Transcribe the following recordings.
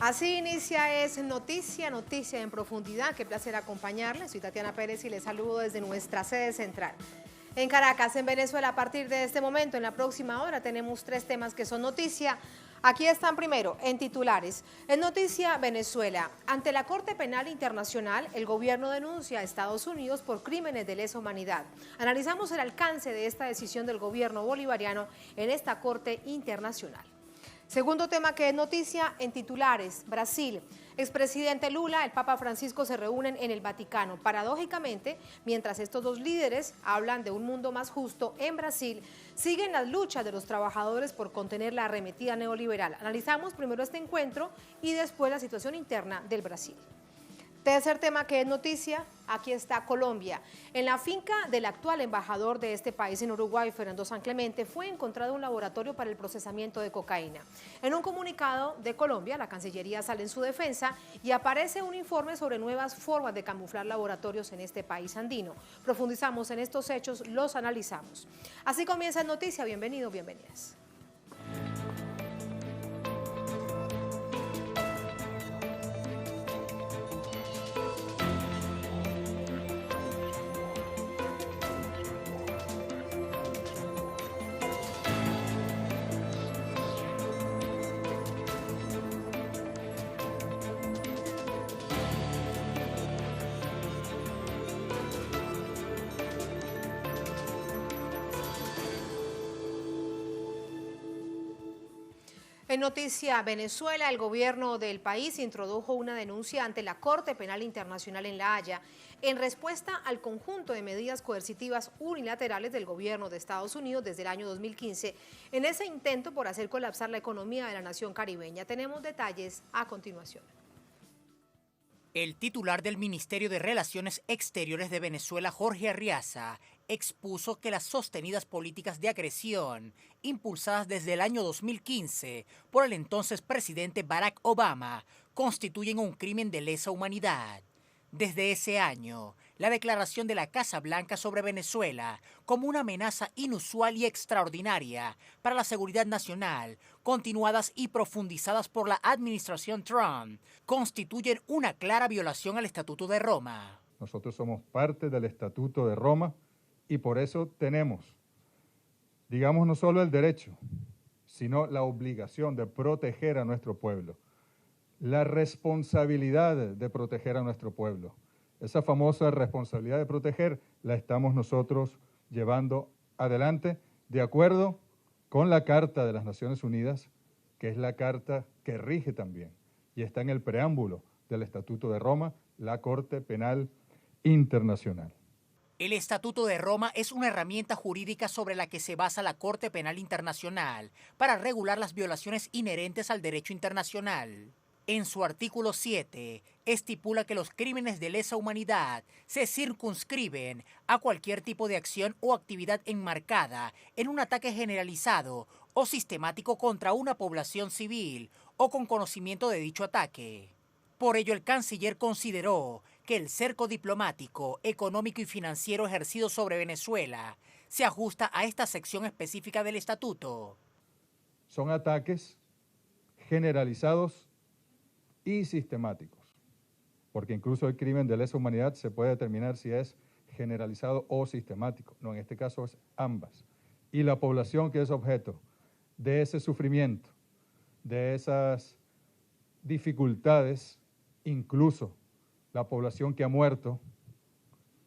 Así inicia Es Noticia, noticia en profundidad. Qué placer acompañarles. Soy Tatiana Pérez y les saludo desde nuestra sede central. En Caracas, en Venezuela, a partir de este momento, en la próxima hora, tenemos 3 temas que son noticia. Aquí están primero, en titulares. En noticia, Venezuela. Ante la Corte Penal Internacional, el gobierno denuncia a Estados Unidos por crímenes de lesa humanidad. Analizamos el alcance de esta decisión del gobierno bolivariano en esta Corte Internacional. Segundo tema que es noticia en titulares, Brasil. Expresidente Lula, el Papa Francisco se reúnen en el Vaticano. Paradójicamente, mientras estos dos líderes hablan de un mundo más justo en Brasil, siguen las luchas de los trabajadores por contener la arremetida neoliberal. Analizamos primero este encuentro y después la situación interna del Brasil. Tercer tema que es noticia, aquí está Colombia. En la finca del actual embajador de este país en Uruguay, Fernando San Clemente, fue encontrado un laboratorio para el procesamiento de cocaína. En un comunicado de Colombia, la Cancillería sale en su defensa y aparece un informe sobre nuevas formas de camuflar laboratorios en este país andino. Profundizamos en estos hechos, los analizamos. Así comienza En Noticia. Bienvenidos, bienvenidas. En noticia Venezuela, el gobierno del país introdujo una denuncia ante la Corte Penal Internacional en La Haya en respuesta al conjunto de medidas coercitivas unilaterales del gobierno de Estados Unidos desde el año 2015 en ese intento por hacer colapsar la economía de la nación caribeña. Tenemos detalles a continuación. El titular del Ministerio de Relaciones Exteriores de Venezuela, Jorge Arriaza, expuso que las sostenidas políticas de agresión, impulsadas desde el año 2015 por el entonces presidente Barack Obama, constituyen un crimen de lesa humanidad. Desde ese año, la declaración de la Casa Blanca sobre Venezuela como una amenaza inusual y extraordinaria para la seguridad nacional, continuadas y profundizadas por la administración Trump, constituyen una clara violación al Estatuto de Roma. Nosotros somos parte del Estatuto de Roma y por eso tenemos, digamos, no solo el derecho, sino la obligación de proteger a nuestro pueblo, la responsabilidad de proteger a nuestro pueblo. Esa famosa responsabilidad de proteger la estamos nosotros llevando adelante de acuerdo con la Carta de las Naciones Unidas, que es la carta que rige también, y está en el preámbulo del Estatuto de Roma, la Corte Penal Internacional. El Estatuto de Roma es una herramienta jurídica sobre la que se basa la Corte Penal Internacional para regular las violaciones inherentes al derecho internacional. En su artículo 7, estipula que los crímenes de lesa humanidad se circunscriben a cualquier tipo de acción o actividad enmarcada en un ataque generalizado o sistemático contra una población civil o con conocimiento de dicho ataque. Por ello, el canciller consideró que el cerco diplomático, económico y financiero ejercido sobre Venezuela se ajusta a esta sección específica del estatuto. Son ataques generalizados y sistemáticos, porque incluso el crimen de lesa humanidad se puede determinar si es generalizado o sistemático. No, en este caso es ambas. Y la población que es objeto de ese sufrimiento, de esas dificultades, incluso la población que ha muerto,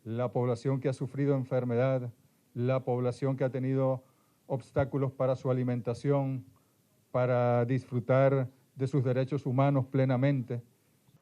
la población que ha sufrido enfermedad, la población que ha tenido obstáculos para su alimentación, para disfrutar de sus derechos humanos plenamente.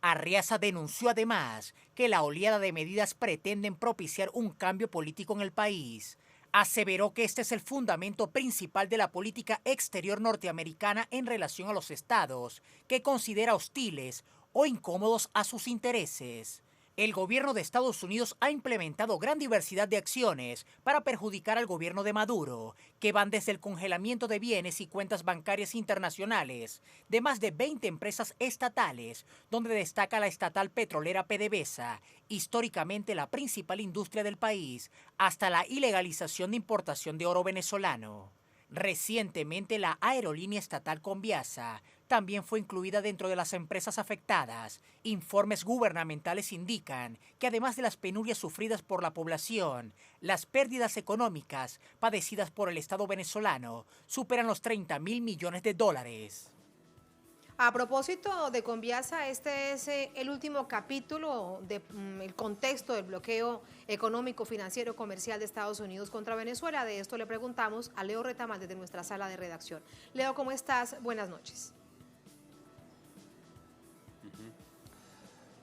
Arriaza denunció además que la oleada de medidas pretenden propiciar un cambio político en el país. Aseveró que este es el fundamento principal de la política exterior norteamericana en relación a los estados, que considera hostiles o incómodos a sus intereses. El gobierno de Estados Unidos ha implementado gran diversidad de acciones para perjudicar al gobierno de Maduro, que van desde el congelamiento de bienes y cuentas bancarias internacionales de más de 20 empresas estatales, donde destaca la estatal petrolera PDVSA, históricamente la principal industria del país, hasta la ilegalización de importación de oro venezolano. Recientemente, la aerolínea estatal Conviasa también fue incluida dentro de las empresas afectadas. Informes gubernamentales indican que además de las penurias sufridas por la población, las pérdidas económicas padecidas por el Estado venezolano superan los 30.000 millones de dólares. A propósito de Conviasa, este es el último capítulo del contexto del bloqueo económico, financiero, comercial de Estados Unidos contra Venezuela. De esto le preguntamos a Leo Retamal desde nuestra sala de redacción. Leo, ¿cómo estás? Buenas noches.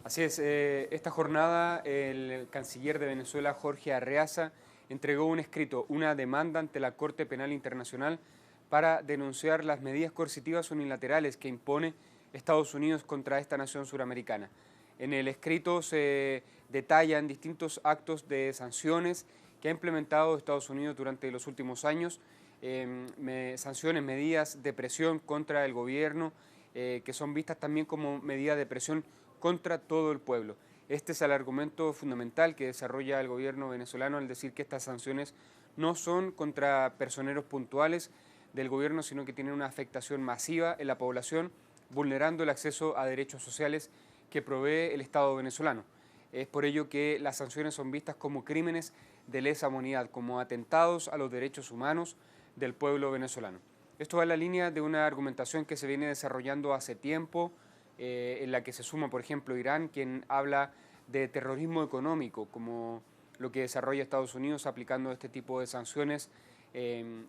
Así es, esta jornada el canciller de Venezuela, Jorge Arreaza, entregó un escrito, una demanda ante la Corte Penal Internacional para denunciar las medidas coercitivas unilaterales que impone Estados Unidos contra esta nación suramericana. En el escrito se detallan distintos actos de sanciones que ha implementado Estados Unidos durante los últimos años, sanciones, medidas de presión contra el gobierno, que son vistas también como medidas de presión contra todo el pueblo. Este es el argumento fundamental que desarrolla el gobierno venezolano al decir que estas sanciones no son contra personeros puntuales del gobierno, sino que tienen una afectación masiva en la población, vulnerando el acceso a derechos sociales que provee el Estado venezolano. Es por ello que las sanciones son vistas como crímenes de lesa humanidad, como atentados a los derechos humanos del pueblo venezolano. Esto va en la línea de una argumentación que se viene desarrollando hace tiempo, en la que se suma, por ejemplo, Irán, quien habla de terrorismo económico, como lo que desarrolla Estados Unidos aplicando este tipo de sanciones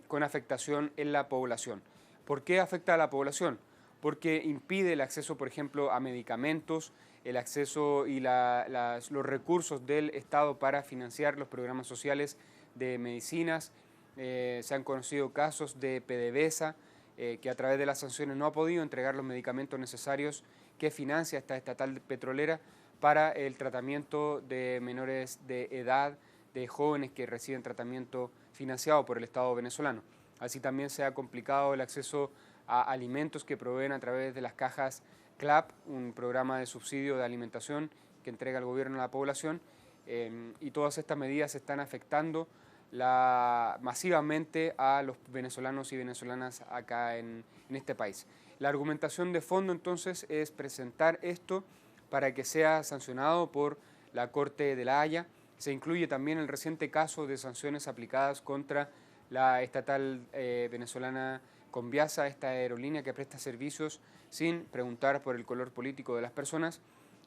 con afectación en la población. ¿Por qué afecta a la población? Porque impide el acceso, por ejemplo, a medicamentos, el acceso y los recursos del Estado para financiar los programas sociales de medicinas. Se han conocido casos de PDVSA, que a través de las sanciones no ha podido entregar los medicamentos necesarios que financia esta estatal petrolera para el tratamiento de menores de edad, de jóvenes que reciben tratamiento financiado por el Estado venezolano. Así también se ha complicado el acceso a alimentos que proveen a través de las cajas CLAP, un programa de subsidio de alimentación que entrega el gobierno a la población, y todas estas medidas están afectando masivamente a los venezolanos y venezolanas acá en este país. La argumentación de fondo entonces es presentar esto para que sea sancionado por la Corte de La Haya. Se incluye también el reciente caso de sanciones aplicadas contra la estatal venezolana Conviasa, esta aerolínea que presta servicios sin preguntar por el color político de las personas.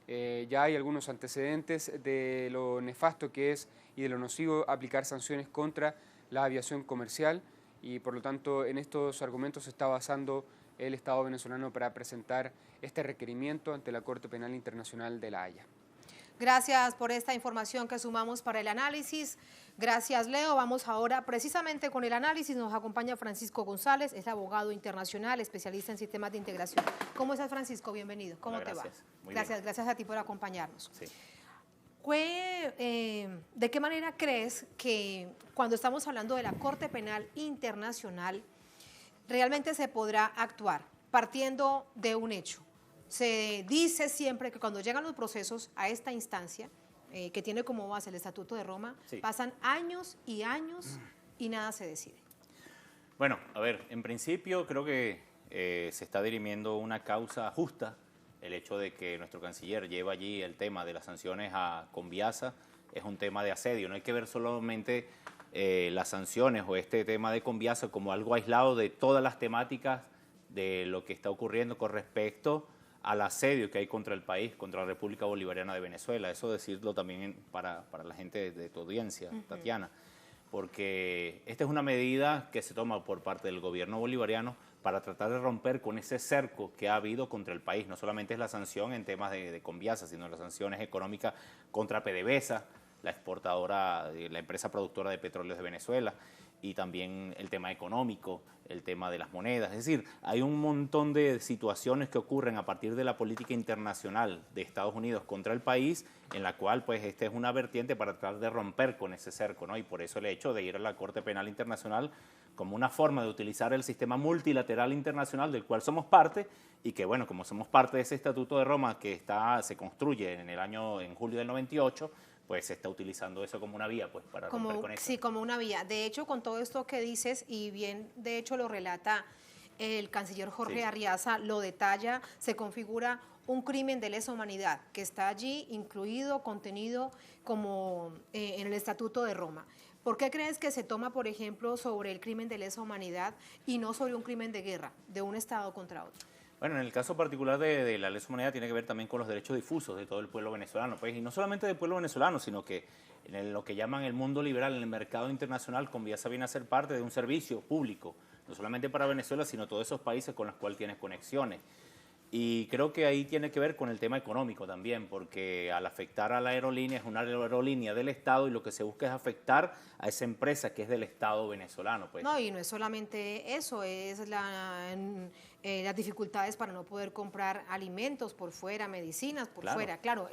Ya hay algunos antecedentes de lo nefasto que es y de lo nocivo aplicar sanciones contra la aviación comercial, y por lo tanto en estos argumentos se está basando el Estado venezolano para presentar este requerimiento ante la Corte Penal Internacional de La Haya. Gracias por esta información que sumamos para el análisis. Gracias, Leo. Vamos ahora precisamente con el análisis. Nos acompaña Francisco González, es abogado internacional, especialista en sistemas de integración. ¿Cómo estás, Francisco? Bienvenido. ¿Cómo te va? Gracias a ti por acompañarnos. Sí. ¿De qué manera crees que cuando estamos hablando de la Corte Penal Internacional realmente se podrá actuar partiendo de un hecho? Se dice siempre que cuando llegan los procesos a esta instancia, que tiene como base el Estatuto de Roma, sí, pasan años y años y nada se decide. Bueno, a ver, en principio creo que se está dirimiendo una causa justa. El hecho de que nuestro canciller lleva allí el tema de las sanciones a Conviasa es un tema de asedio. No hay que ver solamente las sanciones o este tema de Conviasa como algo aislado de todas las temáticas de lo que está ocurriendo con respecto al asedio que hay contra el país, contra la República Bolivariana de Venezuela. Eso decirlo también para la gente de tu audiencia, Tatiana, porque esta es una medida que se toma por parte del gobierno bolivariano para tratar de romper con ese cerco que ha habido contra el país. No solamente es la sanción en temas de Conviasa, sino las sanciones económicas contra PDVSA, la exportadora, la empresa productora de petróleos de Venezuela, y también el tema económico, el tema de las monedas. Es decir, hay un montón de situaciones que ocurren a partir de la política internacional de Estados Unidos contra el país, en la cual pues esta es una vertiente para tratar de romper con ese cerco, ¿no? Y por eso el hecho de ir a la Corte Penal Internacional como una forma de utilizar el sistema multilateral internacional del cual somos parte, y que bueno, como somos parte de ese Estatuto de Roma que se construye en julio del 98, pues se está utilizando eso como una vía pues para romper con eso. Sí, como una vía. De hecho, con todo esto que dices, y bien de hecho lo relata el canciller Jorge Sí. Arriaza lo detalla, se configura un crimen de lesa humanidad que está allí incluido, contenido como en el Estatuto de Roma. ¿Por qué crees que se toma, por ejemplo, sobre el crimen de lesa humanidad y no sobre un crimen de guerra de un Estado contra otro? Bueno, en el caso particular de la lesa humanidad tiene que ver también con los derechos difusos de todo el pueblo venezolano, pues, y no solamente del pueblo venezolano, sino que en lo que llaman el mundo liberal, en el mercado internacional, Conviasa viene a ser parte de un servicio público, no solamente para Venezuela, sino todos esos países con los cuales tiene conexiones. Y creo que ahí tiene que ver con el tema económico también, porque al afectar a la aerolínea, es una aerolínea del Estado y lo que se busca es afectar a esa empresa que es del Estado venezolano. Pues. No, y no es solamente eso, es las dificultades para no poder comprar alimentos por fuera, medicinas por Claro. fuera. Claro,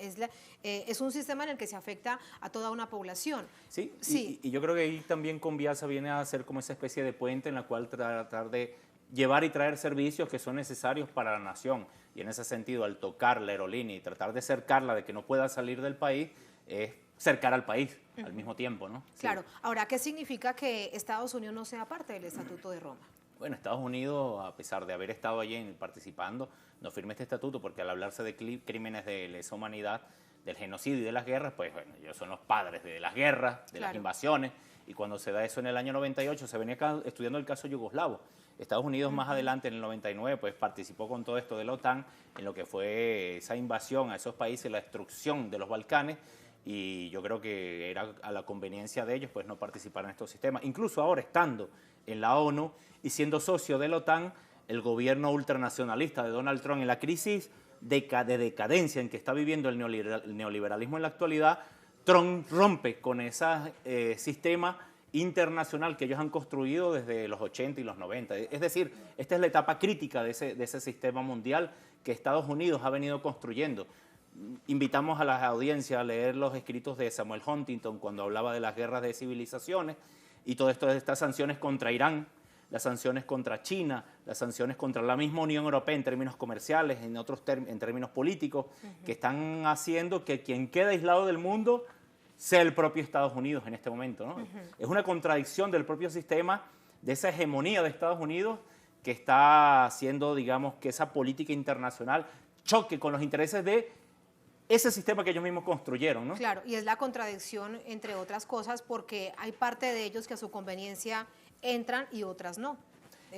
es un sistema en el que se afecta a toda una población. Sí, Sí. Y yo creo que ahí también Conviasa viene a ser como esa especie de puente en la cual tratar de llevar y traer servicios que son necesarios para la nación. Y en ese sentido, al tocar la aerolínea y tratar de cercarla de que no pueda salir del país, es cercar al país al mismo tiempo, ¿no? Sí. Claro. Ahora, ¿qué significa que Estados Unidos no sea parte del Estatuto de Roma? Bueno, Estados Unidos, a pesar de haber estado allí participando, no firma este estatuto porque al hablarse de crímenes de lesa humanidad, del genocidio y de las guerras, pues bueno, ellos son los padres de las guerras, de las Claro. invasiones, y cuando se da eso en el año 98, se venía estudiando el caso yugoslavo. Estados Unidos más adelante, en el 99, pues participó con todo esto de la OTAN, en lo que fue esa invasión a esos países, la destrucción de los Balcanes, y yo creo que era a la conveniencia de ellos pues no participar en estos sistemas. Incluso ahora estando en la ONU y siendo socio de la OTAN, el gobierno ultranacionalista de Donald Trump en la crisis de decadencia en que está viviendo el neoliberalismo en la actualidad, Trump rompe con ese sistema internacional que ellos han construido desde los 80 y los 90. Es decir, esta es la etapa crítica de ese sistema mundial que Estados Unidos ha venido construyendo. Invitamos a la audiencia a leer los escritos de Samuel Huntington cuando hablaba de las guerras de civilizaciones y todo esto de estas sanciones contra Irán, las sanciones contra China, las sanciones contra la misma Unión Europea en términos comerciales, en términos políticos, que están haciendo que quien queda aislado del mundo sea el propio Estados Unidos en este momento, ¿no? Es una contradicción del propio sistema, de esa hegemonía de Estados Unidos que está haciendo, digamos, que esa política internacional choque con los intereses de ese sistema que ellos mismos construyeron, ¿no? Claro, y es la contradicción, entre otras cosas, porque hay parte de ellos que a su conveniencia entran y otras no.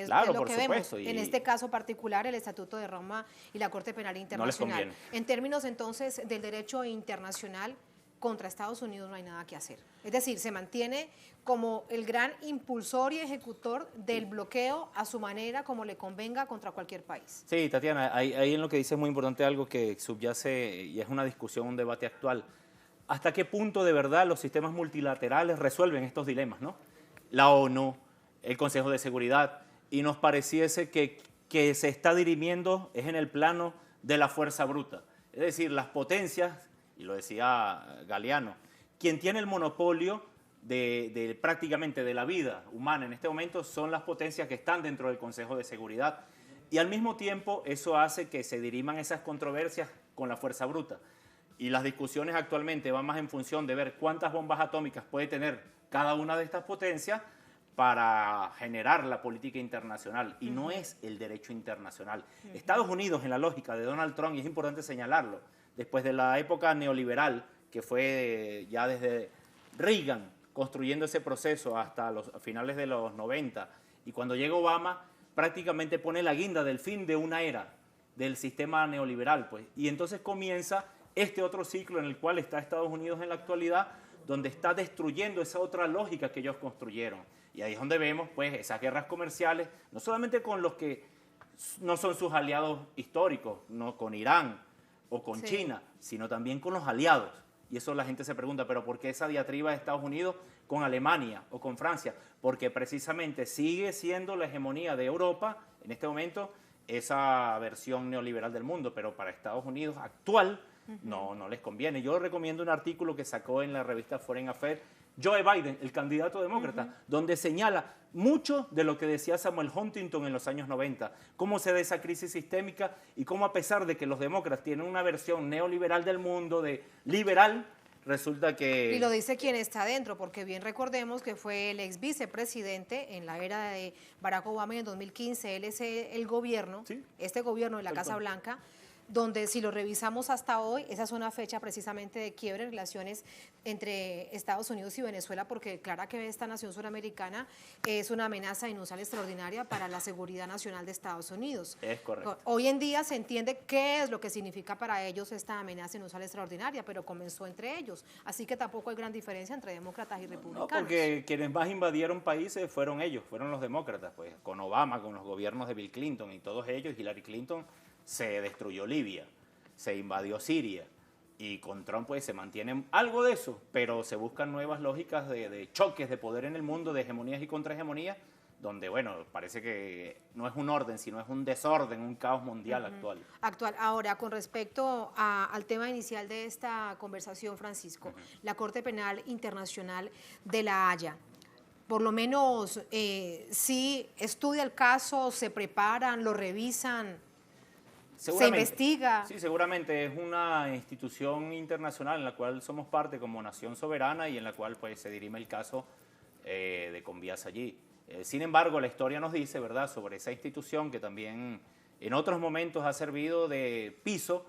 Claro, lo por que supuesto, vemos. y En este caso particular, el Estatuto de Roma y la Corte Penal Internacional. conviene. En términos, entonces, del derecho internacional, contra Estados Unidos no hay nada que hacer. Es decir, se mantiene como el gran impulsor y ejecutor del bloqueo a su manera, como le convenga, contra cualquier país. Sí, Tatiana, ahí en lo que dice es muy importante algo que subyace y es una discusión, un debate actual. ¿Hasta qué punto de verdad los sistemas multilaterales resuelven estos dilemas, ¿no? La ONU, el Consejo de Seguridad, y nos pareciese que se está dirimiendo es en el plano de la fuerza bruta. Es decir, las potencias, y lo decía Galeano, quien tiene el monopolio de prácticamente de la vida humana en este momento son las potencias que están dentro del Consejo de Seguridad. Y al mismo tiempo eso hace que se diriman esas controversias con la fuerza bruta. Y las discusiones actualmente van más en función de ver cuántas bombas atómicas puede tener cada una de estas potencias para generar la política internacional. Y no es el derecho internacional. Estados Unidos, en la lógica de Donald Trump, y es importante señalarlo, después de la época neoliberal, que fue ya desde Reagan, construyendo ese proceso hasta los finales de los 90, y cuando llega Obama, prácticamente pone la guinda del fin de una era del sistema neoliberal, pues. Y entonces comienza este otro ciclo en el cual está Estados Unidos en la actualidad, donde está destruyendo esa otra lógica que ellos construyeron. Y ahí es donde vemos, pues, esas guerras comerciales, no solamente con los que no son sus aliados históricos, no con Irán o con Sí. China, sino también con los aliados. Y eso la gente se pregunta, ¿pero por qué esa diatriba de Estados Unidos con Alemania o con Francia? Porque precisamente sigue siendo la hegemonía de Europa, en este momento, esa versión neoliberal del mundo, pero para Estados Unidos actual no les conviene. Yo recomiendo un artículo que sacó en la revista Foreign Affairs Joe Biden, el candidato demócrata, donde señala mucho de lo que decía Samuel Huntington en los años 90, cómo se da esa crisis sistémica y cómo, a pesar de que los demócratas tienen una versión neoliberal del mundo, de liberal, resulta que... Y lo dice quien está adentro, porque bien recordemos que fue el ex vicepresidente en la era de Barack Obama en el 2015, él es el gobierno, Sí. este gobierno de la Casa Blanca, donde si lo revisamos hasta hoy, esa es una fecha precisamente de quiebre en relaciones entre Estados Unidos y Venezuela, porque clara que esta nación suramericana es una amenaza inusual extraordinaria para la seguridad nacional de Estados Unidos. Es correcto. Hoy en día se entiende qué es lo que significa para ellos esta amenaza inusual extraordinaria, pero comenzó entre ellos, así que tampoco hay gran diferencia entre demócratas y republicanos. No, porque quienes más invadieron países fueron ellos, fueron los demócratas, pues con Obama, con los gobiernos de Bill Clinton y todos ellos, Hillary Clinton se destruyó Libia, se invadió Siria y con Trump pues se mantiene algo de eso, pero se buscan nuevas lógicas de choques de poder en el mundo, de hegemonías y contrahegemonías, donde bueno, parece que no es un orden, sino es un desorden, un caos mundial actual. Ahora, con respecto al tema inicial de esta conversación, Francisco, la Corte Penal Internacional de La Haya, por lo menos sí estudia el caso, se preparan, lo revisan, se investiga. Sí, seguramente es una institución internacional en la cual somos parte como nación soberana y en la cual pues se dirime el caso de Conviasa allí. Sin embargo, la historia nos dice, ¿verdad?, sobre esa institución que también en otros momentos ha servido de piso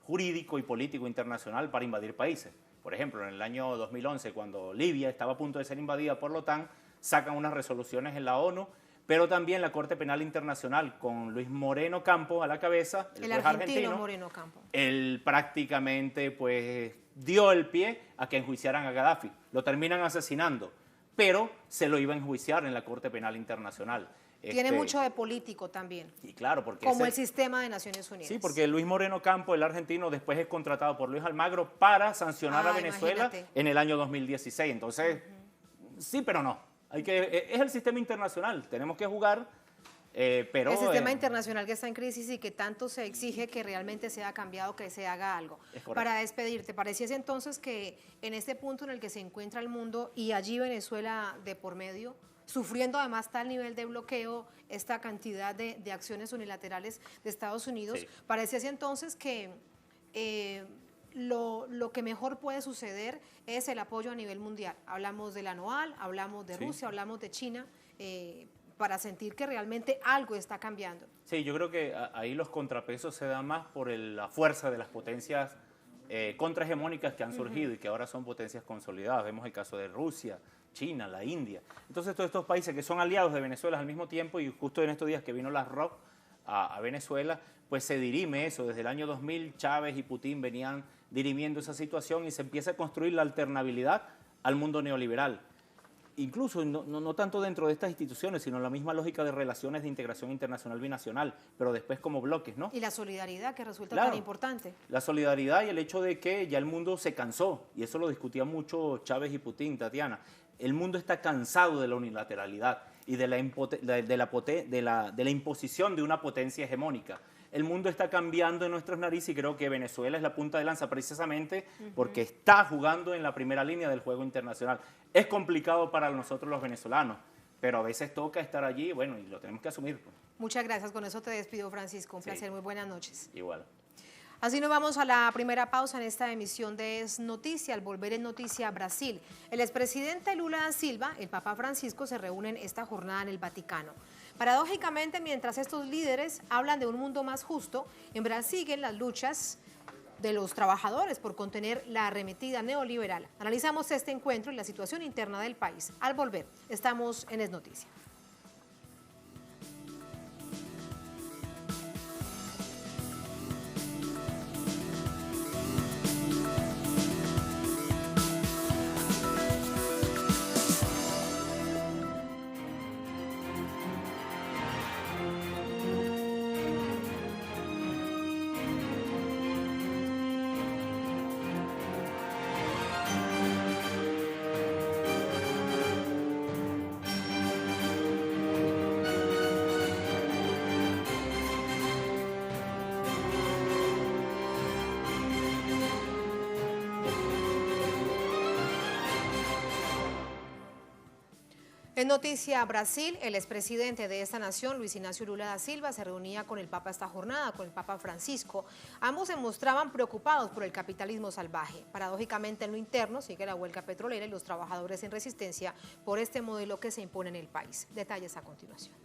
jurídico y político internacional para invadir países. Por ejemplo, en el año 2011, cuando Libia estaba a punto de ser invadida por la OTAN, sacan unas resoluciones en la ONU, pero también la Corte Penal Internacional con Luis Moreno Campos a la cabeza, el argentino Moreno Campos. Él prácticamente pues dio el pie a que enjuiciaran a Gaddafi. Lo terminan asesinando, pero se lo iba a enjuiciar en la Corte Penal Internacional. Tiene mucho de político también. Y claro, porque como el sistema de Naciones Unidas. Sí, porque Luis Moreno Campos, el argentino, después es contratado por Luis Almagro para sancionar a Venezuela en el año 2016. Entonces, sí, pero no. Es el sistema internacional, tenemos que jugar, pero... El sistema internacional que está en crisis y que tanto se exige que realmente sea cambiado, que se haga algo. Para despedirte, ¿pareciese entonces que en este punto en el que se encuentra el mundo y allí Venezuela de por medio, sufriendo además tal nivel de bloqueo, esta cantidad de acciones unilaterales de Estados Unidos, sí, pareciese entonces que... Lo que mejor puede suceder es el apoyo a nivel mundial? Hablamos de la ANOAL, hablamos de Rusia, hablamos de China, para sentir que realmente algo está cambiando. Sí, yo creo que ahí los contrapesos se dan más por la fuerza de las potencias contrahegemónicas que han surgido y que ahora son potencias consolidadas. Vemos el caso de Rusia, China, la India. Entonces todos estos países que son aliados de Venezuela al mismo tiempo, y justo en estos días que vino la ROC a Venezuela, pues se dirime eso. Desde el año 2000 Chávez y Putin venían dirimiendo esa situación y se empieza a construir la alternabilidad al mundo neoliberal. Incluso no tanto dentro de estas instituciones, sino la misma lógica de relaciones de integración internacional binacional, pero después como bloques, ¿no? Y la solidaridad que resulta claro, tan importante. La solidaridad y el hecho de que ya el mundo se cansó, y eso lo discutía mucho Chávez y Putin, Tatiana. El mundo está cansado de la unilateralidad y de la imposición de una potencia hegemónica. El mundo está cambiando en nuestras narices y creo que Venezuela es la punta de lanza precisamente porque está jugando en la primera línea del juego internacional. Es complicado para nosotros los venezolanos, pero a veces toca estar allí, bueno, y lo tenemos que asumir. Pues. Muchas gracias, con eso te despido, Francisco. Un placer, muy buenas noches. Igual. Así nos vamos a la primera pausa en esta emisión de Es Noticia. Al volver en Noticia Brasil, el expresidente Lula da Silva, el Papa Francisco se reúnen esta jornada en el Vaticano. Paradójicamente, mientras estos líderes hablan de un mundo más justo, en Brasil siguen las luchas de los trabajadores por contener la arremetida neoliberal. Analizamos este encuentro y la situación interna del país. Al volver, estamos en Es Noticia. En noticia Brasil, el expresidente de esta nación, Luis Ignacio Lula da Silva, se reunía con el Papa esta jornada, con el Papa Francisco. Ambos se mostraban preocupados por el capitalismo salvaje. Paradójicamente, en lo interno sigue la huelga petrolera y los trabajadores en resistencia por este modelo que se impone en el país. Detalles a continuación.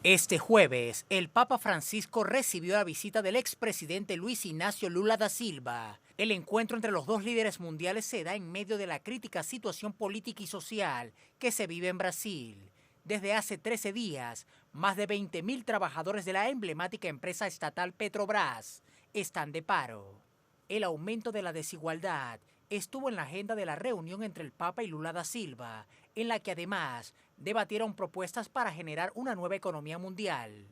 Este jueves, el Papa Francisco recibió la visita del expresidente Luis Ignacio Lula da Silva. El encuentro entre los dos líderes mundiales se da en medio de la crítica situación política y social que se vive en Brasil. Desde hace 13 días, más de 20.000 trabajadores de la emblemática empresa estatal Petrobras están de paro. El aumento de la desigualdad estuvo en la agenda de la reunión entre el Papa y Lula da Silva, en la que además debatieron propuestas para generar una nueva economía mundial.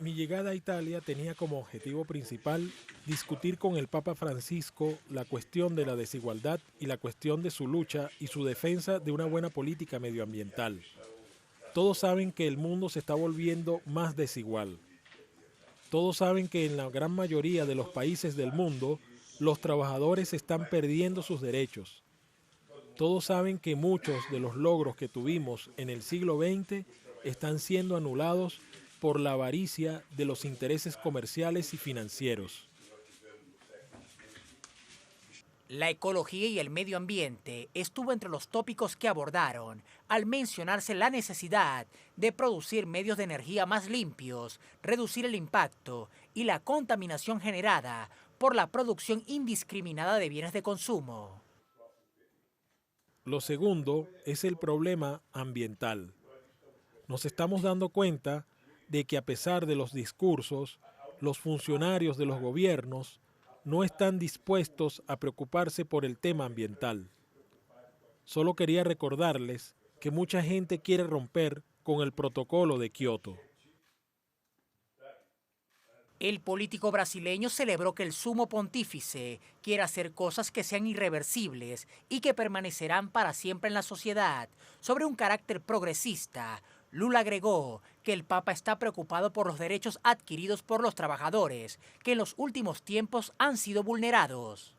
Mi llegada a Italia tenía como objetivo principal discutir con el Papa Francisco la cuestión de la desigualdad y la cuestión de su lucha y su defensa de una buena política medioambiental. Todos saben que el mundo se está volviendo más desigual. Todos saben que en la gran mayoría de los países del mundo los trabajadores están perdiendo sus derechos. Todos saben que muchos de los logros que tuvimos en el siglo XX están siendo anulados por la avaricia de los intereses comerciales y financieros. La ecología y el medio ambiente estuvo entre los tópicos que abordaron al mencionarse la necesidad de producir medios de energía más limpios, reducir el impacto y la contaminación generada por la producción indiscriminada de bienes de consumo. Lo segundo es el problema ambiental. Nos estamos dando cuenta de que a pesar de los discursos, los funcionarios de los gobiernos no están dispuestos a preocuparse por el tema ambiental. Solo quería recordarles que mucha gente quiere romper con el protocolo de Kioto. El político brasileño celebró que el sumo pontífice quiere hacer cosas que sean irreversibles y que permanecerán para siempre en la sociedad. Sobre un carácter progresista, Lula agregó que el Papa está preocupado por los derechos adquiridos por los trabajadores, que en los últimos tiempos han sido vulnerados.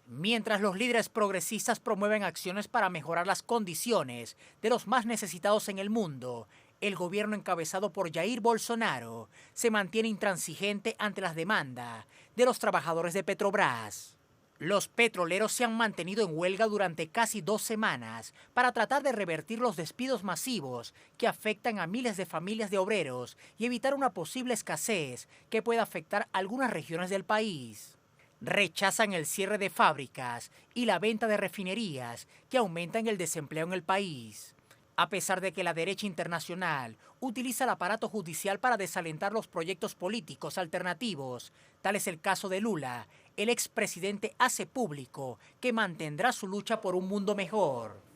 Mientras los líderes progresistas promueven acciones para mejorar las condiciones de los más necesitados en el mundo, el gobierno encabezado por Jair Bolsonaro se mantiene intransigente ante las demandas de los trabajadores de Petrobras. Los petroleros se han mantenido en huelga durante casi 2 semanas para tratar de revertir los despidos masivos que afectan a miles de familias de obreros y evitar una posible escasez que pueda afectar a algunas regiones del país. Rechazan el cierre de fábricas y la venta de refinerías que aumentan el desempleo en el país. A pesar de que la derecha internacional utiliza el aparato judicial para desalentar los proyectos políticos alternativos, tal es el caso de Lula, el expresidente hace público que mantendrá su lucha por un mundo mejor.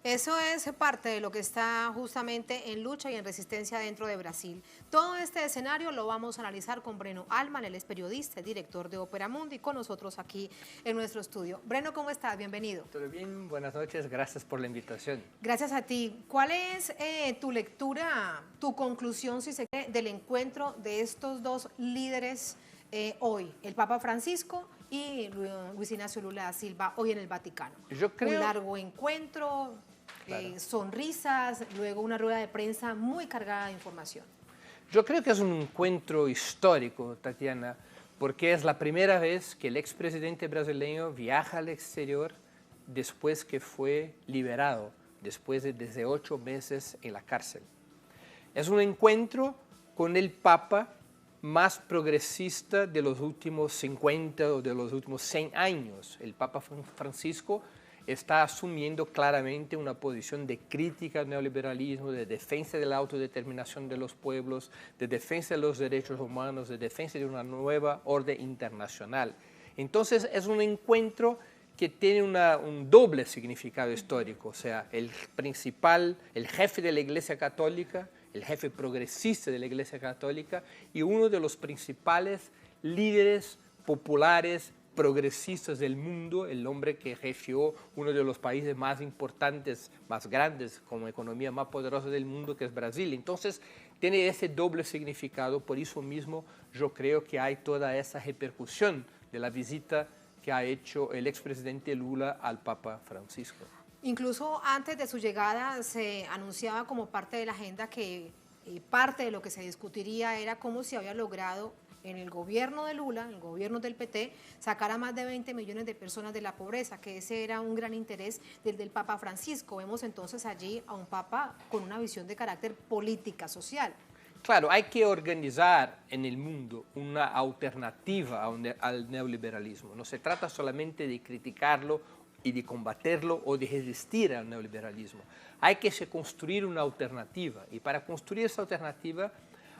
Eso es parte de lo que está justamente en lucha y en resistencia dentro de Brasil. Todo este escenario lo vamos a analizar con Breno Alman, él es periodista, director de Opera Mundi, con nosotros aquí en nuestro estudio. Breno, ¿cómo estás? Bienvenido. Todo bien, buenas noches, gracias por la invitación. Gracias a ti. ¿Cuál es tu lectura, tu conclusión, si se quiere, del encuentro de estos dos líderes hoy, el Papa Francisco y Luis Ignacio Lula da Silva, hoy en el Vaticano? Yo creo... Un largo encuentro, claro. Sonrisas, luego una rueda de prensa muy cargada de información. Yo creo que es un encuentro histórico, Tatiana, porque es la primera vez que el expresidente brasileño viaja al exterior después que fue liberado, después de 18 meses en la cárcel. Es un encuentro con el Papa más progresista de los últimos 50 o de los últimos 100 años. El Papa Francisco está asumiendo claramente una posición de crítica al neoliberalismo, de defensa de la autodeterminación de los pueblos, de defensa de los derechos humanos, de defensa de una nueva orden internacional. Entonces es un encuentro que tiene un doble significado histórico, o sea, el jefe de la Iglesia Católica, el jefe progresista de la Iglesia Católica y uno de los principales líderes populares progresistas del mundo, el hombre que jefió uno de los países más importantes, más grandes, como economía más poderosa del mundo, que es Brasil. Entonces, tiene ese doble significado, por eso mismo yo creo que hay toda esa repercusión de la visita que ha hecho el expresidente Lula al Papa Francisco. Incluso antes de su llegada se anunciaba como parte de la agenda que parte de lo que se discutiría era cómo se había logrado en el gobierno de Lula, en el gobierno del PT, sacar a más de 20 millones de personas de la pobreza, que ese era un gran interés del Papa Francisco. Vemos entonces allí a un Papa con una visión de carácter política, social. Claro, hay que organizar en el mundo una alternativa al neoliberalismo. No se trata solamente de criticarlo y de combatirlo o de resistir al neoliberalismo. Hay que construir una alternativa y para construir esa alternativa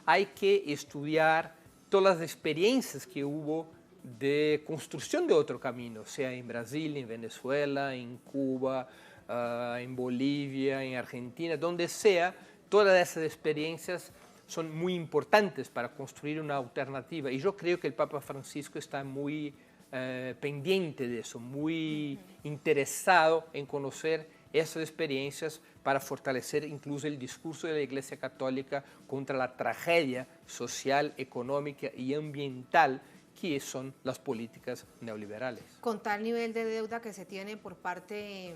hay que estudiar todas las experiencias que hubo de construcción de otro camino, sea en Brasil, en Venezuela, en Cuba, en Bolivia, en Argentina, donde sea, todas esas experiencias son muy importantes para construir una alternativa. Y yo creo que el Papa Francisco está muy pendiente de eso, muy interesado en conocer esas experiencias para fortalecer incluso el discurso de la Iglesia Católica contra la tragedia social, económica y ambiental que son las políticas neoliberales. Con tal nivel de deuda que se tiene por parte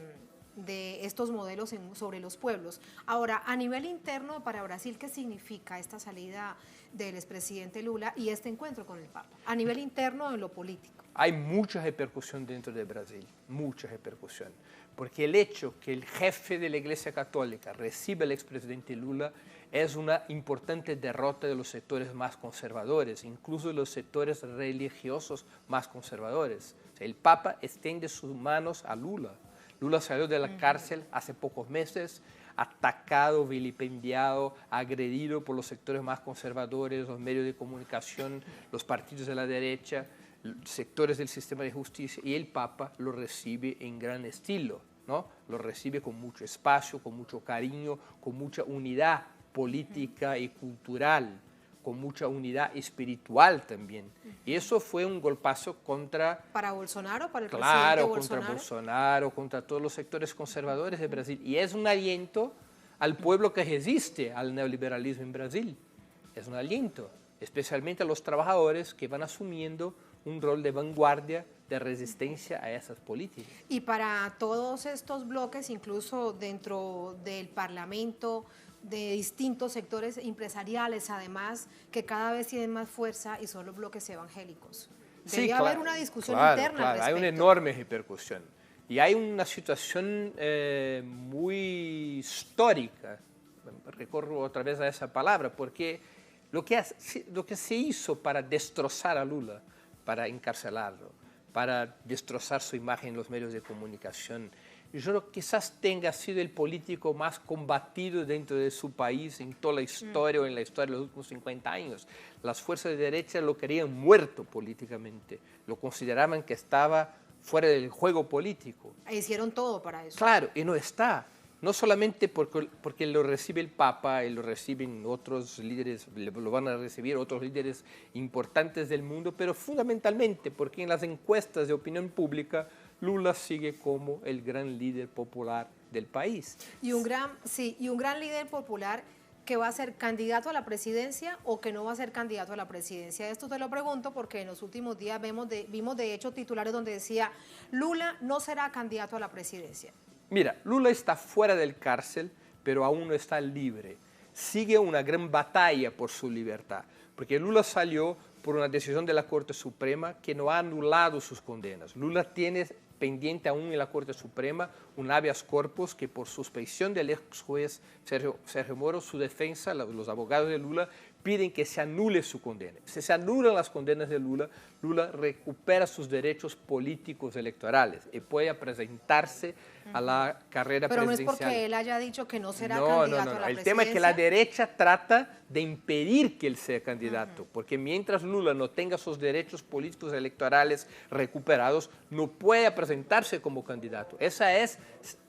de estos modelos sobre los pueblos. Ahora, a nivel interno para Brasil, ¿qué significa esta salida del expresidente Lula y este encuentro con el Papa? A nivel interno en lo político. Hay mucha repercusión dentro de Brasil, mucha repercusión, porque el hecho que el jefe de la Iglesia Católica reciba al expresidente Lula es una importante derrota de los sectores más conservadores, incluso de los sectores religiosos más conservadores. O sea, el Papa extiende sus manos a Lula. Lula salió de la cárcel hace pocos meses, atacado, vilipendiado, agredido por los sectores más conservadores, los medios de comunicación, los partidos de la derecha, sectores del sistema de justicia, y el Papa lo recibe en gran estilo, ¿no? Lo recibe con mucho espacio, con mucho cariño, con mucha unidad política y cultural, con mucha unidad espiritual también. Y eso fue un golpazo contra... ¿Para Bolsonaro? ¿Para el presidente Bolsonaro? Contra Bolsonaro, contra todos los sectores conservadores de Brasil. Y es un aliento al pueblo que resiste al neoliberalismo en Brasil. Es un aliento, especialmente a los trabajadores que van asumiendo un rol de vanguardia, de resistencia a esas políticas. Y para todos estos bloques, incluso dentro del Parlamento, de distintos sectores empresariales, además, que cada vez tienen más fuerza y son los bloques evangélicos. Debe haber una discusión interna al respecto. Hay una enorme repercusión. Y hay una situación muy histórica, recorro otra vez a esa palabra, porque lo que se hizo para destrozar a Lula, para encarcelarlo, para destrozar su imagen en los medios de comunicación, yo creo que quizás tenga sido el político más combatido dentro de su país en toda la historia o en la historia de los últimos 50 años. Las fuerzas de derecha lo querían muerto políticamente, lo consideraban que estaba fuera del juego político. Hicieron todo para eso. Claro, y no está. No solamente porque lo recibe el Papa y lo reciben otros líderes, lo van a recibir otros líderes importantes del mundo, pero fundamentalmente porque en las encuestas de opinión pública Lula sigue como el gran líder popular del país. Y un gran líder popular que va a ser candidato a la presidencia o que no va a ser candidato a la presidencia. Esto te lo pregunto porque en los últimos días vimos de hecho titulares donde decía Lula no será candidato a la presidencia. Mira, Lula está fuera del cárcel, pero aún no está libre. Sigue una gran batalla por su libertad, porque Lula salió por una decisión de la Corte Suprema que no ha anulado sus condenas. Lula tiene pendiente aún en la Corte Suprema un habeas corpus que por suspensión del ex juez Sergio Moro, su defensa, los abogados de Lula, piden que se anule su condena. Si se anulan las condenas de Lula, Lula recupera sus derechos políticos electorales y puede presentarse a la carrera presidencial. Pero no es porque él haya dicho que no será candidato a la presidencia. El tema es que la derecha trata de impedir que él sea candidato, porque mientras Lula no tenga sus derechos políticos electorales recuperados, no puede presentarse como candidato. Esa es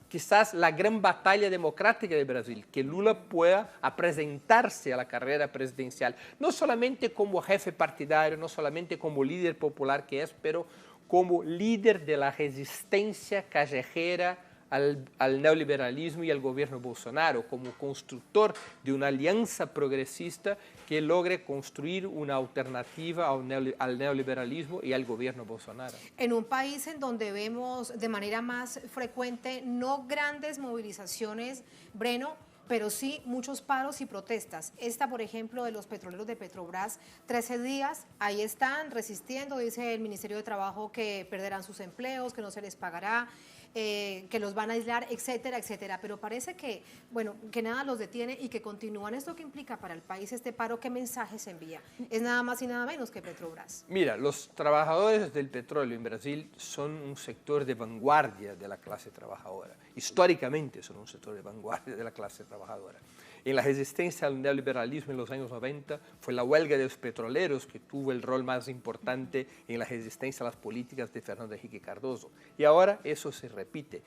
quizás la gran batalla democrática de Brasil, que Lula pueda presentarse a la carrera presidencial, no solamente como jefe partidario, no solamente como líder popular que es, pero como líder de la resistencia callejera al neoliberalismo y al gobierno Bolsonaro como constructor de una alianza progresista que logre construir una alternativa al neoliberalismo y al gobierno Bolsonaro. En un país en donde vemos de manera más frecuente no grandes movilizaciones, Breno, pero sí muchos paros y protestas. Esta, por ejemplo, de los petroleros de Petrobras, 13 días, ahí están resistiendo, dice el Ministerio de Trabajo que perderán sus empleos, que no se les pagará, que los van a aislar, etcétera, etcétera. Pero parece que, bueno, que nada los detiene y que continúan. ¿Esto qué implica para el país este paro? ¿Qué mensaje se envía? Es nada más y nada menos que Petrobras. Mira, los trabajadores del petróleo en Brasil son un sector de vanguardia de la clase trabajadora. Históricamente son un sector de vanguardia de la clase trabajadora. En la resistencia al neoliberalismo en los años 90 fue la huelga de los petroleros que tuvo el rol más importante en la resistencia a las políticas de Fernando Henrique Cardoso. Y ahora eso se repite.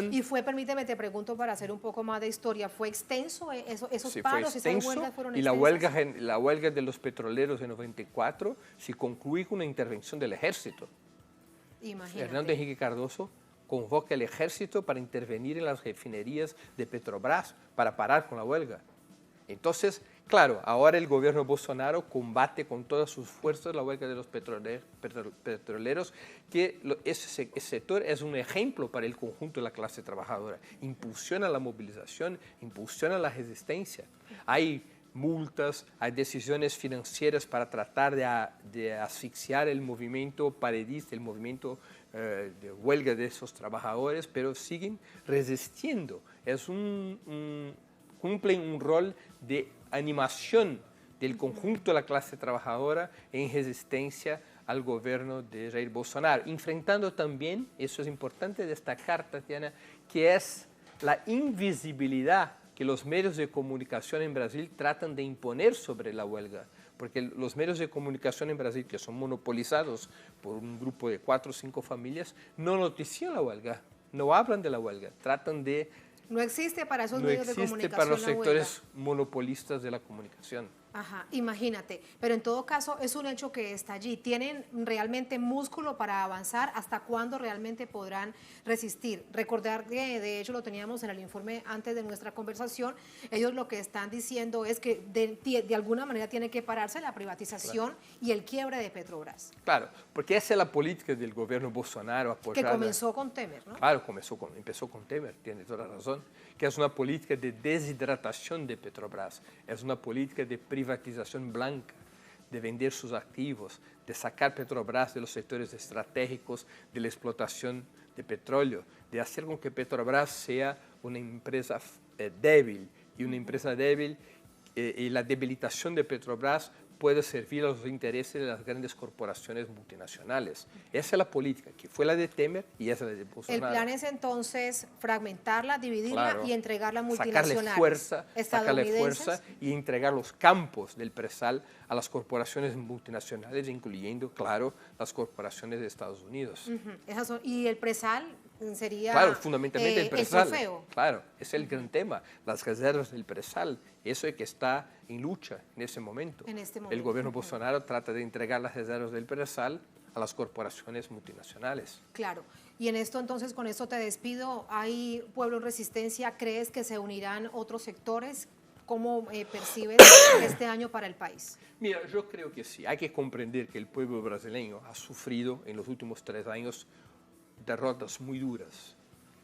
Y fue, permíteme, te pregunto para hacer un poco más de historia, ¿fue extenso esos Sí, paros, fue extenso, esas huelgas fueron y extensas? la huelga de los petroleros de 94 se concluye con una intervención del ejército. Imagínate. Fernando Henrique Cardoso convoca el ejército para intervenir en las refinerías de Petrobras para parar con la huelga. Entonces, claro, ahora el gobierno Bolsonaro combate con todas sus fuerzas la huelga de los petroleros, que ese sector es un ejemplo para el conjunto de la clase trabajadora. Impulsiona la movilización, impulsiona la resistencia. Hay multas, hay decisiones financieras para tratar de asfixiar el movimiento paredista, el movimiento de huelga de esos trabajadores, pero siguen resistiendo. Cumplen un rol de animación del conjunto de la clase trabajadora en resistencia al gobierno de Jair Bolsonaro, enfrentando también, eso es importante destacar, Tatiana, que es la invisibilidad que los medios de comunicación en Brasil tratan de imponer sobre la huelga, porque los medios de comunicación en Brasil, que son monopolizados por un grupo de 4 o 5 familias, no notician la huelga, no hablan de la huelga, tratan de... No existe para esos medios de comunicación para los la sectores monopolistas de la comunicación. Ajá, imagínate. Pero en todo caso es un hecho que está allí. ¿Tienen realmente músculo para avanzar? ¿Hasta cuándo realmente podrán resistir? Recordar que de hecho lo teníamos en el informe antes de nuestra conversación. Ellos lo que están diciendo es que de alguna manera tiene que pararse la privatización y el quiebre de Petrobras. Claro, porque esa es la política del gobierno Bolsonaro apoyada. Que comenzó con Temer, ¿no? Claro, empezó con Temer, tiene toda la razón, que es una política de deshidratación de Petrobras, es una política de privatización blanca, de vender sus activos, de sacar Petrobras de los sectores estratégicos de la explotación de petróleo, de hacer con que Petrobras sea una empresa débil, y una empresa débil, y la debilitación de Petrobras puede servir a los intereses de las grandes corporaciones multinacionales. Esa es la política, que fue la de Temer y esa es la de Bolsonaro. El plan es entonces fragmentarla, dividirla, claro, y entregarla a multinacionales. Sacarle fuerza y entregar los campos del presal a las corporaciones multinacionales, incluyendo, claro, las corporaciones de Estados Unidos. Y el presal sería claro, fundamentalmente el presal. El trofeo. Claro, es el gran tema, las reservas del presal. Eso es que está en lucha en ese momento. El gobierno Bolsonaro trata de entregar las reservas del presal a las corporaciones multinacionales. Claro. Y en esto entonces, con esto te despido. ¿Hay pueblo en resistencia? ¿Crees que se unirán otros sectores? ¿Cómo percibes este año para el país? Mira, yo creo que sí. Hay que comprender que el pueblo brasileño ha sufrido en los últimos 3 años derrotas muy duras,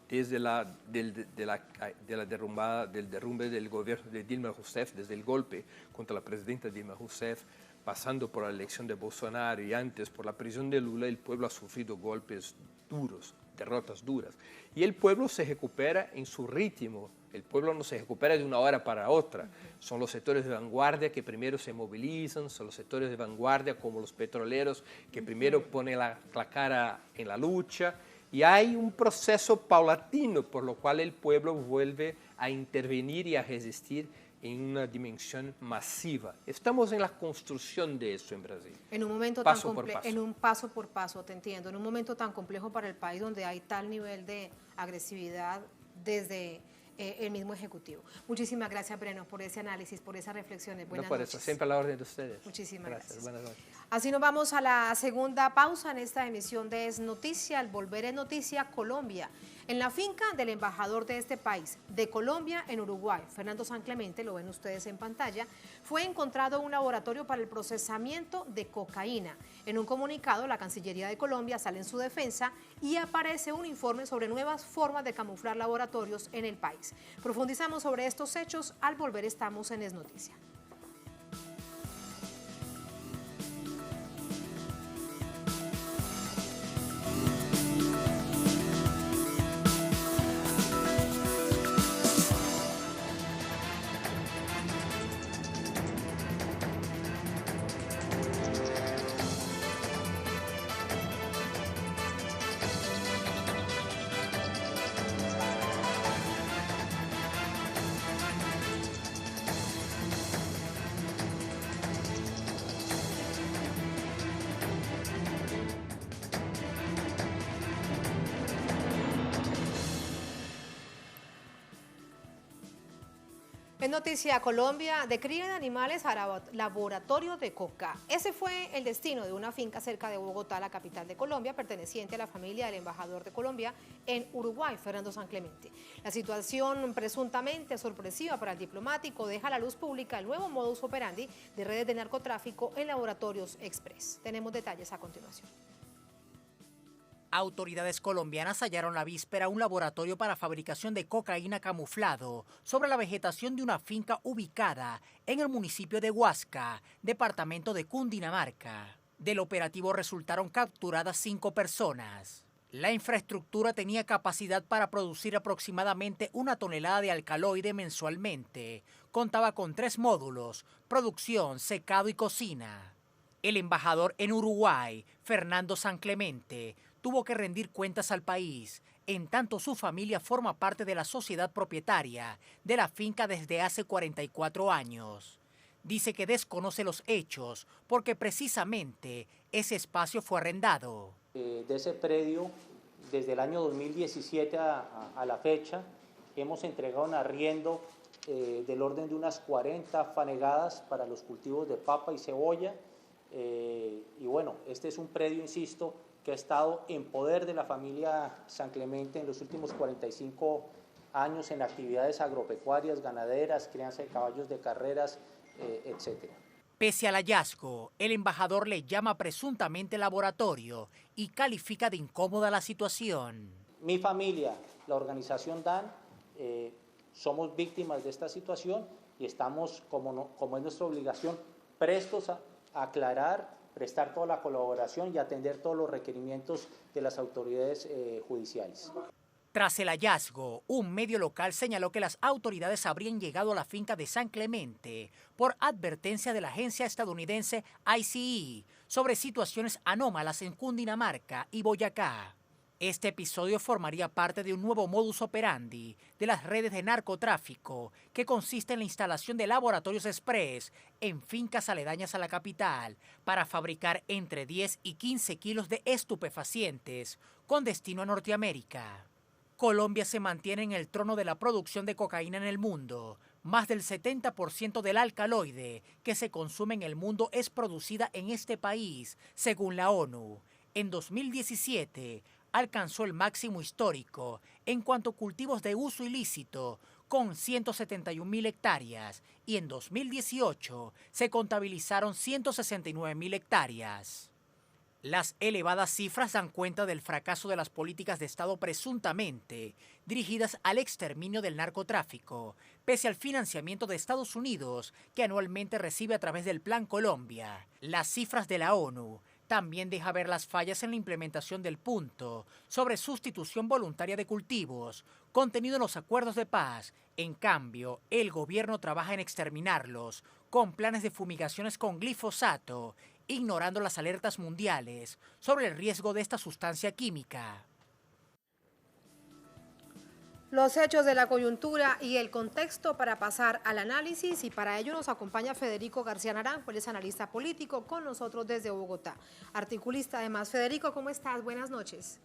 desde del derrumbe del gobierno de Dilma Rousseff, desde el golpe contra la presidenta Dilma Rousseff, pasando por la elección de Bolsonaro y antes por la prisión de Lula. El pueblo ha sufrido golpes duros, derrotas duras, y el pueblo se recupera en su ritmo. El pueblo no se recupera de una hora para otra. Son los sectores de vanguardia que primero se movilizan, son los sectores de vanguardia como los petroleros que primero ponen la cara en la lucha, y hay un proceso paulatino por lo cual el pueblo vuelve a intervenir y a resistir en una dimensión masiva. Estamos en la construcción de eso en Brasil. En un momento paso por paso, te entiendo, en un momento tan complejo para el país donde hay tal nivel de agresividad desde el mismo Ejecutivo. Muchísimas gracias, Breno, por ese análisis, por esas reflexiones. Buenas no por noches. Eso, siempre a la orden de ustedes. Muchísimas gracias. Buenas noches. Así nos vamos a la segunda pausa en esta emisión de Es Noticia. Al volver Es Noticia, Colombia. En la finca del embajador de este país, de Colombia en Uruguay, Fernando San Clemente, lo ven ustedes en pantalla, fue encontrado un laboratorio para el procesamiento de cocaína. En un comunicado, la Cancillería de Colombia sale en su defensa y aparece un informe sobre nuevas formas de camuflar laboratorios en el país. Profundizamos sobre estos hechos. Al volver estamos en Es Noticia. En Noticia Colombia, de cría de animales a laboratorio de coca. Ese fue el destino de una finca cerca de Bogotá, la capital de Colombia, perteneciente a la familia del embajador de Colombia en Uruguay, Fernando San Clemente. La situación presuntamente sorpresiva para el diplomático deja a la luz pública el nuevo modus operandi de redes de narcotráfico en laboratorios express. Tenemos detalles a continuación. Autoridades colombianas hallaron la víspera un laboratorio para fabricación de cocaína camuflado sobre la vegetación de una finca ubicada en el municipio de Huasca, departamento de Cundinamarca. Del operativo resultaron capturadas 5 personas. La infraestructura tenía capacidad para producir aproximadamente 1 tonelada de alcaloide mensualmente. Contaba con 3 módulos: producción, secado y cocina. El embajador en Uruguay, Fernando San Clemente, tuvo que rendir cuentas al país, en tanto su familia forma parte de la sociedad propietaria de la finca desde hace 44 años. Dice que desconoce los hechos porque precisamente ese espacio fue arrendado. De ese predio, desde el año 2017 a la fecha, hemos entregado en arriendo del orden de unas 40 fanegadas para los cultivos de papa y cebolla. Y bueno, este es un predio, insisto, que ha estado en poder de la familia San Clemente en los últimos 45 años en actividades agropecuarias, ganaderas, crianza de caballos de carreras, etc. Pese al hallazgo, el embajador le llama presuntamente laboratorio y califica de incómoda la situación. Mi familia, la organización DAN, somos víctimas de esta situación y estamos, como es nuestra obligación, prestos a aclarar, prestar toda la colaboración y atender todos los requerimientos de las autoridades judiciales. Tras el hallazgo, un medio local señaló que las autoridades habrían llegado a la finca de San Clemente por advertencia de la agencia estadounidense ICE sobre situaciones anómalas en Cundinamarca y Boyacá. Este episodio formaría parte de un nuevo modus operandi de las redes de narcotráfico que consiste en la instalación de laboratorios express en fincas aledañas a la capital para fabricar entre 10 y 15 kilos de estupefacientes con destino a Norteamérica. Colombia se mantiene en el trono de la producción de cocaína en el mundo. Más del 70% del alcaloide que se consume en el mundo es producida en este país, según la ONU. En 2017, alcanzó el máximo histórico en cuanto a cultivos de uso ilícito, con 171.000 hectáreas, y en 2018 se contabilizaron 169.000 hectáreas. Las elevadas cifras dan cuenta del fracaso de las políticas de Estado presuntamente dirigidas al exterminio del narcotráfico, pese al financiamiento de Estados Unidos que anualmente recibe a través del Plan Colombia. Las cifras de la ONU también deja ver las fallas en la implementación del punto sobre sustitución voluntaria de cultivos, contenido en los acuerdos de paz. En cambio, el gobierno trabaja en exterminarlos con planes de fumigaciones con glifosato, ignorando las alertas mundiales sobre el riesgo de esta sustancia química. Los hechos de la coyuntura y el contexto para pasar al análisis, y para ello nos acompaña Federico García Naranjo, él es analista político con nosotros desde Bogotá, articulista además. Federico, ¿cómo estás? Buenas noches.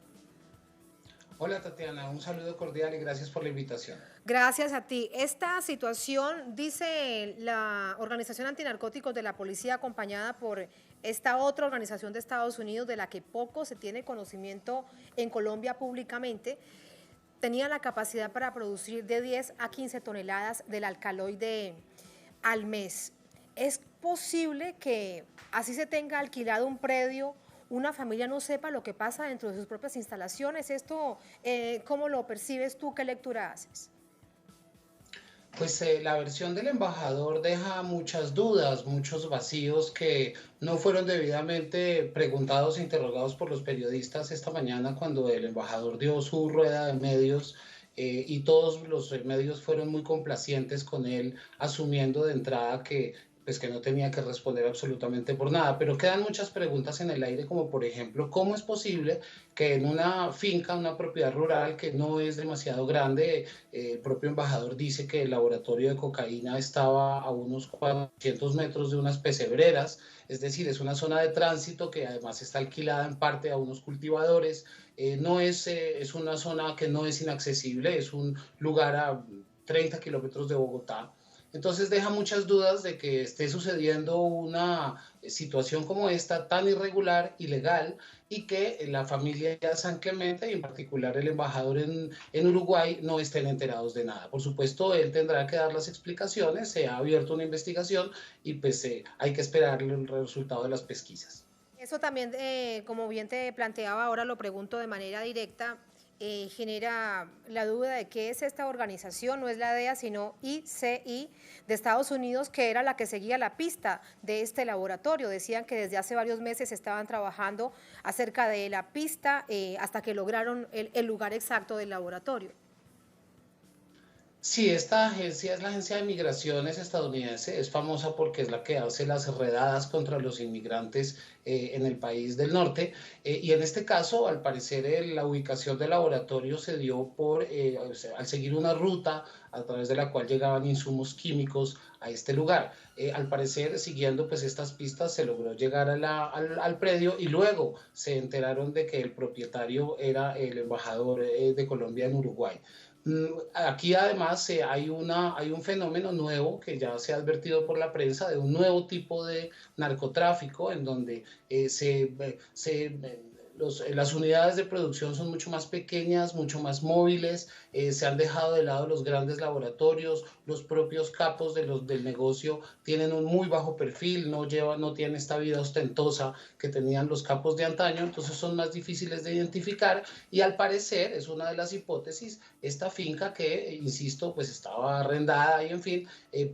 Hola Tatiana, un saludo cordial y gracias por la invitación. Gracias a ti. Esta situación, dice la Organización Antinarcóticos de la Policía, acompañada por esta otra organización de Estados Unidos, de la que poco se tiene conocimiento en Colombia públicamente, tenía la capacidad para producir de 10 a 15 toneladas del alcaloide al mes. ¿Es posible que así se tenga alquilado un predio, una familia no sepa lo que pasa dentro de sus propias instalaciones? Esto, ¿cómo lo percibes tú? ¿Qué lectura haces? Pues la versión del embajador deja muchas dudas, muchos vacíos que no fueron debidamente preguntados e interrogados por los periodistas esta mañana cuando el embajador dio su rueda de medios y todos los medios fueron muy complacientes con él, asumiendo de entrada que pues que no tenía que responder absolutamente por nada, pero quedan muchas preguntas en el aire, como por ejemplo, ¿cómo es posible que en una finca, una propiedad rural que no es demasiado grande, el propio embajador dice que el laboratorio de cocaína estaba a unos 400 metros de unas pesebreras, es decir, es una zona de tránsito que además está alquilada en parte a unos cultivadores, no es, es una zona que no es inaccesible, es un lugar a 30 kilómetros de Bogotá. Entonces deja muchas dudas de que esté sucediendo una situación como esta, tan irregular, ilegal, y que la familia San Clemente, y en particular el embajador en Uruguay, no estén enterados de nada. Por supuesto, él tendrá que dar las explicaciones, se ha abierto una investigación y pues hay que esperar el resultado de las pesquisas. Eso también, como bien te planteaba, ahora lo pregunto de manera directa, genera la duda de qué es esta organización, no es la DEA, sino ICI de Estados Unidos, que era la que seguía la pista de este laboratorio. Decían que desde hace varios meses estaban trabajando acerca de la pista hasta que lograron el lugar exacto del laboratorio. Sí, esta agencia es la agencia de migraciones estadounidense, es famosa porque es la que hace las redadas contra los inmigrantes en el país del norte y en este caso, al parecer, la ubicación del laboratorio se dio por, o sea, al seguir una ruta a través de la cual llegaban insumos químicos a este lugar. Al parecer, siguiendo pues estas pistas, se logró llegar al predio y luego se enteraron de que el propietario era el embajador de Colombia en Uruguay. Aquí además hay un fenómeno nuevo que ya se ha advertido por la prensa de un nuevo tipo de narcotráfico en donde las unidades de producción son mucho más pequeñas, mucho más móviles, se han dejado de lado los grandes laboratorios, los propios capos del negocio tienen un muy bajo perfil, no tienen esta vida ostentosa que tenían los capos de antaño, entonces son más difíciles de identificar y al parecer, es una de las hipótesis, esta finca que, insisto, pues estaba arrendada y en fin,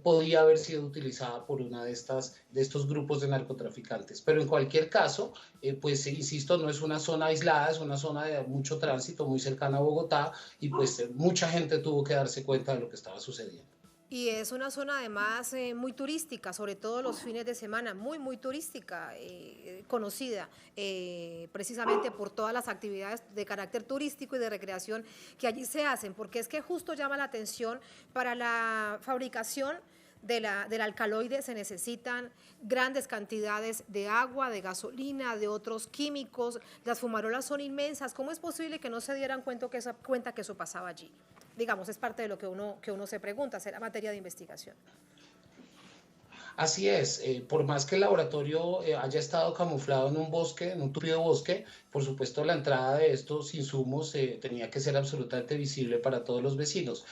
podía haber sido utilizada por una de estos grupos de narcotraficantes. Pero en cualquier caso, pues insisto, no es una zona aislada, es una zona de mucho tránsito, muy cercana a Bogotá y pues mucha gente tuvo que darse cuenta de lo que estaba sucediendo. Y es una zona además muy turística, sobre todo los fines de semana, muy turística, conocida precisamente por todas las actividades de carácter turístico y de recreación que allí se hacen, porque es que justo llama la atención para la fabricación del alcaloide se necesitan grandes cantidades de agua, de gasolina, de otros químicos, las fumarolas son inmensas, ¿cómo es posible que no se dieran cuenta que eso pasaba allí? Digamos, es parte de lo que uno se pregunta, será materia de investigación. Así es, por más que el laboratorio haya estado camuflado en un bosque, en un tupido bosque, por supuesto la entrada de estos insumos tenía que ser absolutamente visible para todos los vecinos.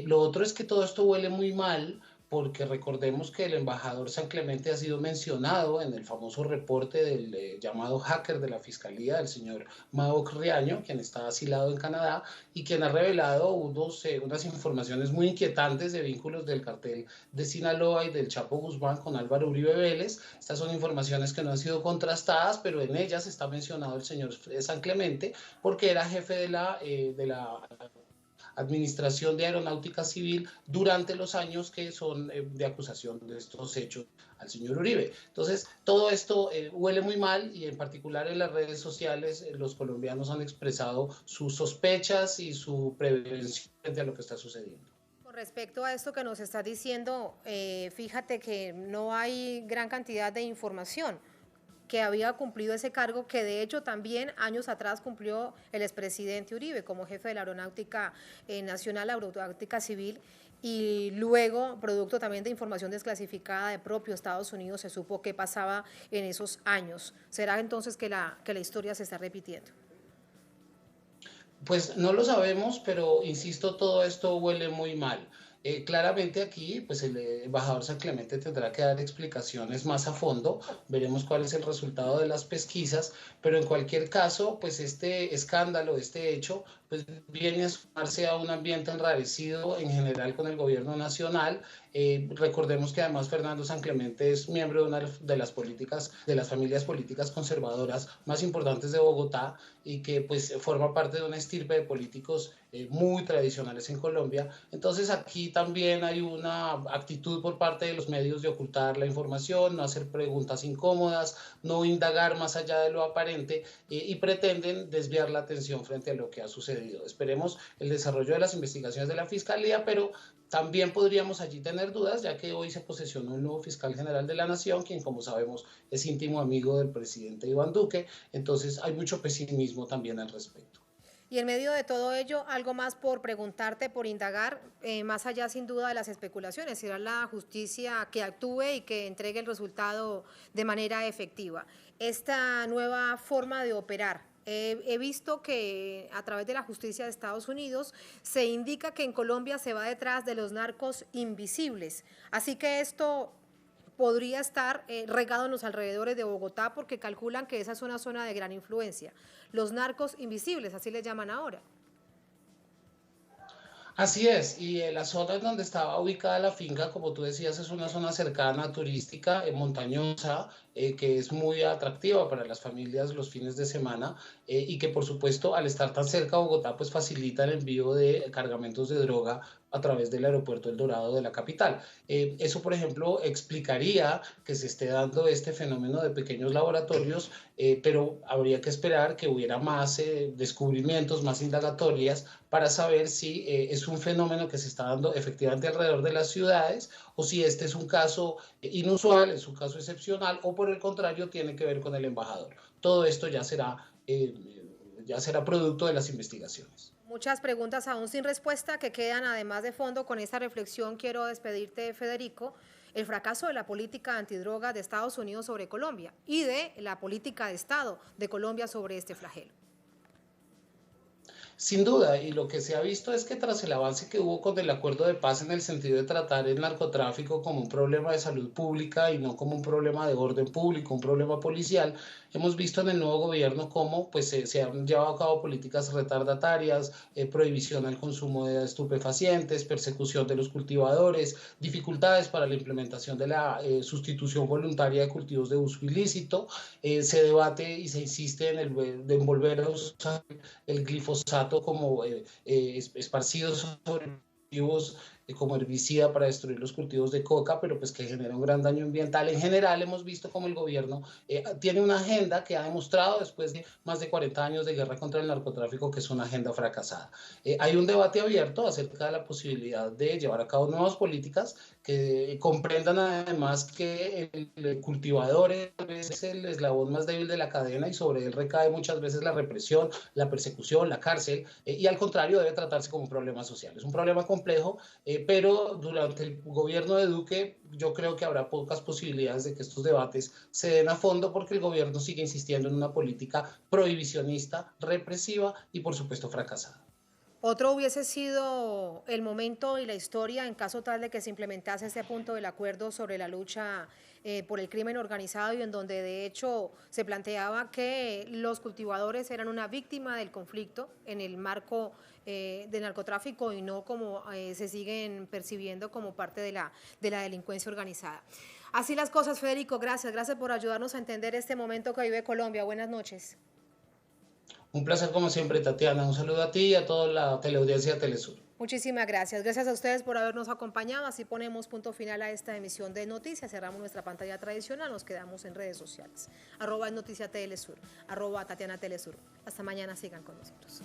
Lo otro es que todo esto huele muy mal, porque recordemos que el embajador San Clemente ha sido mencionado en el famoso reporte del llamado hacker de la Fiscalía, el señor Maoc Riaño, quien está asilado en Canadá y quien ha revelado unas informaciones muy inquietantes de vínculos del cartel de Sinaloa y del Chapo Guzmán con Álvaro Uribe Vélez. Estas son informaciones que no han sido contrastadas, pero en ellas está mencionado el señor San Clemente porque era jefe de la Administración de Aeronáutica Civil durante los años que son de acusación de estos hechos al señor Uribe. Entonces, todo esto huele muy mal y en particular en las redes sociales los colombianos han expresado sus sospechas y su prevención frente a lo que está sucediendo. Con respecto a esto que nos estás diciendo, fíjate que no hay gran cantidad de información. que había cumplido ese cargo, que de hecho también años atrás cumplió el expresidente Uribe como jefe de la Aeronáutica Nacional, Aeronáutica Civil, y luego, producto también de información desclasificada de propio Estados Unidos, se supo qué pasaba en esos años. ¿Será entonces que la historia se está repitiendo? Pues no lo sabemos, pero insisto, todo esto huele muy mal. Claramente aquí, pues el embajador San Clemente tendrá que dar explicaciones más a fondo, veremos cuál es el resultado de las pesquisas, pero en cualquier caso, pues este escándalo, este hecho, pues viene a sumarse a un ambiente enrarecido en general con el gobierno nacional. Recordemos que además Fernando San Clemente es miembro de una de las familias políticas conservadoras más importantes de Bogotá y que pues forma parte de una estirpe de políticos muy tradicionales en Colombia. Entonces aquí también hay una actitud por parte de los medios de ocultar la información, no hacer preguntas incómodas, no indagar más allá de lo aparente y pretenden desviar la atención frente a lo que ha sucedido. Esperemos el desarrollo de las investigaciones de la Fiscalía, pero también podríamos allí tener dudas, ya que hoy se posesionó un nuevo fiscal general de la Nación, quien, como sabemos, es íntimo amigo del presidente Iván Duque. Entonces hay mucho pesimismo también al respecto. Y en medio de todo ello, algo más por preguntarte, por indagar, más allá sin duda de las especulaciones, será la justicia que actúe y que entregue el resultado de manera efectiva. Esta nueva forma de operar, he visto que a través de la justicia de Estados Unidos se indica que en Colombia se va detrás de los narcos invisibles, así que esto podría estar regado en los alrededores de Bogotá porque calculan que esa es una zona de gran influencia. Los narcos invisibles, así les llaman ahora. Así es, y la zona en donde estaba ubicada la finca, como tú decías, es una zona cercana, turística, montañosa, que es muy atractiva para las familias los fines de semana y que por supuesto al estar tan cerca a Bogotá pues facilita el envío de cargamentos de droga a través del aeropuerto El Dorado de la capital. Eso, por ejemplo, explicaría que se esté dando este fenómeno de pequeños laboratorios, pero habría que esperar que hubiera más descubrimientos, más indagatorias para saber si es un fenómeno que se está dando efectivamente alrededor de las ciudades o si este es un caso inusual, es un caso excepcional o por el contrario tiene que ver con el embajador. Todo esto ya será producto de las investigaciones. Muchas preguntas aún sin respuesta que quedan además de fondo. Con esta reflexión quiero despedirte, Federico. El fracaso de la política antidroga de Estados Unidos sobre Colombia y de la política de Estado de Colombia sobre este flagelo. Sin duda, y lo que se ha visto es que tras el avance que hubo con el acuerdo de paz en el sentido de tratar el narcotráfico como un problema de salud pública y no como un problema de orden público, un problema policial, hemos visto en el nuevo gobierno cómo pues, se han llevado a cabo políticas retardatarias, prohibición al consumo de estupefacientes, persecución de los cultivadores, dificultades para la implementación de la sustitución voluntaria de cultivos de uso ilícito. Se debate y se insiste en el de envolver a usar el glifosato como esparcidos sobre cultivos como herbicida para destruir los cultivos de coca, pero pues que genera un gran daño ambiental. En general hemos visto cómo el gobierno tiene una agenda que ha demostrado después de más de 40 años de guerra contra el narcotráfico que es una agenda fracasada. Hay un debate abierto acerca de la posibilidad de llevar a cabo nuevas políticas que comprendan además que el cultivador es el eslabón más débil de la cadena y sobre él recae muchas veces la represión, la persecución, la cárcel, y al contrario debe tratarse como un problema social. Es un problema complejo, pero durante el gobierno de Duque yo creo que habrá pocas posibilidades de que estos debates se den a fondo porque el gobierno sigue insistiendo en una política prohibicionista, represiva y por supuesto fracasada. Otro hubiese sido el momento y la historia en caso tal de que se implementase ese punto del acuerdo sobre la lucha por el crimen organizado y en donde de hecho se planteaba que los cultivadores eran una víctima del conflicto en el marco del narcotráfico y no como se siguen percibiendo como parte de la delincuencia organizada. Así las cosas, Federico, gracias por ayudarnos a entender este momento que vive Colombia. Buenas noches. Un placer como siempre, Tatiana. Un saludo a ti y a toda la teleaudiencia de Telesur. Muchísimas gracias. Gracias a ustedes por habernos acompañado. Así ponemos punto final a esta emisión de noticias. Cerramos nuestra pantalla tradicional. Nos quedamos en redes sociales. @Noticia Telesur, @Tatiana Telesur. Hasta mañana. Sigan con nosotros.